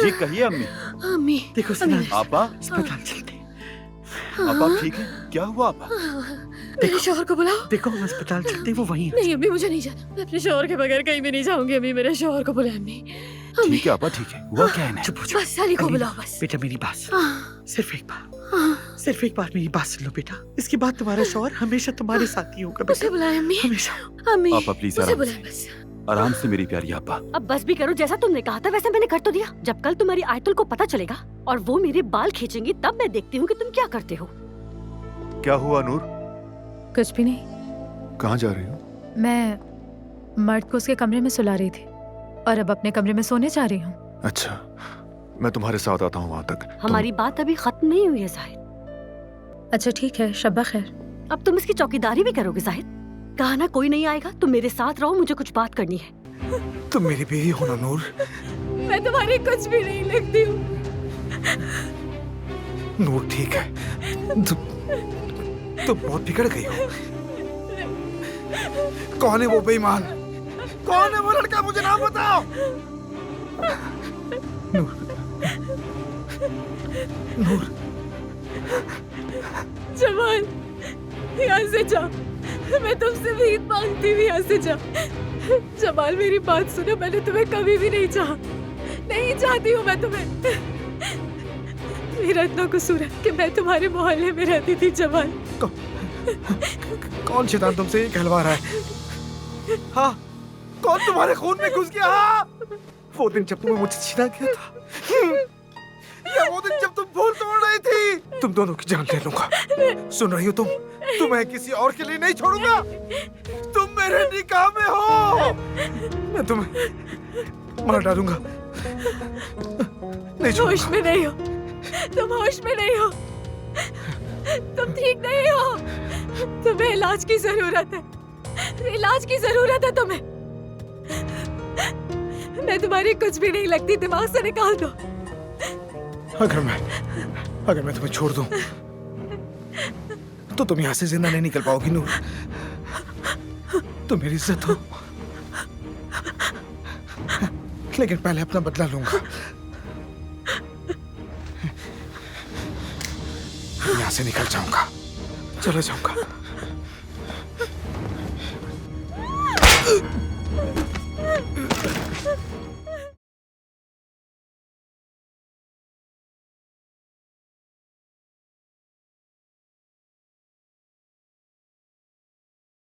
जी कहिए अम्मी। अम्मी देखो सिनान, आपा, अस्पताल चलते हैं। आपा ठीक है? क्या हुआ आपा? मेरे शौहर को बुलाओ। देखो हम अस्पताल चलते हैं, वो वहीं है। नहीं अम्मी, मुझे नहीं जाना। मैं अपने शौहर के बगैर कहीं भी नहीं जाऊंगी। अम्मी मेरे शौहर को बुलाए। अम्मी अम्मी, ठीक है आपा, ठीक है। हुआ क्या है इन्हें? चुप हो जाओ। बस अली को अलीना, बुलाओ बस। बेटा मेरी बात सुनो, हाँ, सिर्फ एक बार, हाँ, सिर्फ एक बार मेरी बात सुन लो बेटा। इसके बाद तुम्हारा शौहर हमेशा तुम्हारे साथ ही होगा उसे बेटा, बुलाए अम्मी। हमेशा। अम्मी आपा प्लीज उसे आराम बुलाए से, बस। आराम से मेरी प्यारी आपा। अब बस भी करो, जैसा तुमने कहा था वैसे मैंने कर तो दिया। जब कल तुम्हारी आयतुल को पता चलेगा और वो मेरे बाल खींचेंगी, तब मैं देखती हूँ कि तुम क्या करते हो। क्या हुआ नूर? कुछ भी नहीं। कहाँ जा रही हो? मैं मर्द को उसके कमरे में सुला रही थी और अब अपने कमरे में सोने जा रही हूँ। अच्छा, मैं तुम्हारे साथ आता हूँ वहाँ तक। हमारी बात अभी खत्म नहीं हुई है जाहिद। अच्छा ठीक है, शब्बा खैर। अब तुम इसकी चौकीदारी भी करोगे जाहिद? कहा ना कोई नहीं आएगा, तुम मेरे साथ रहो, मुझे कुछ बात करनी है। तुम मेरी बीवी हो ना नूर? मैं तुम्हारी कुछ भी नहीं लगती हूँ। नूर ठीक है, तुम बहुत बिगड़ गई हो। कौन है वो बेईमान? कौन है वो लड़का? मुझे नाम बताओ। नूर, नूर, जमाल यहाँ से जाओ। मैं तुमसे भीख मांगती हूँ, यहाँ से जाओ। जमाल मेरी बात सुनो, मैंने तुम्हें कभी भी नहीं चाहा। नहीं चाहती हूँ मैं तुम्हें। मेरा इतना कसूर है कि मैं तुम्हारे मोहल्ले में रहती थी जमाल। कौन शैतान तुमसे ये कहलवा रहा है? हाँ, कौन तुम्हारे खून में घुस गया? हाँ, वो दिन जब तुम्हें मुझसे छीना गया था, या वो दिन जब तुम फूल तोड़ रही थी। तुम दोनों की जान ले लूंगा। सुन रही हो तुम? तुम्हें किसी और के लिए नहीं छोड़ूंगा। तुम मेरे निकाह में हो। मैं तुम्हें मार डालूंगा। नहीं छोड़ूंगा। होश में नहीं हो तुम, होश में नहीं हो तुम, ठीक नहीं हो। तुम्हें इलाज की जरूरत है, इलाज की जरूरत है तुम्हें। मैं तुम्हारी कुछ भी नहीं लगती, दिमाग से निकाल दो। अगर मैं तुम्हें छोड़ दूं, तो तुम यहाँ से जिंदा नहीं निकल पाओगी नूर। तुम मेरी इज्जत हो, लेकिन पहले अपना बदला लूंगा। यहाँ से निकल जाऊंगा, चला जाऊंगा।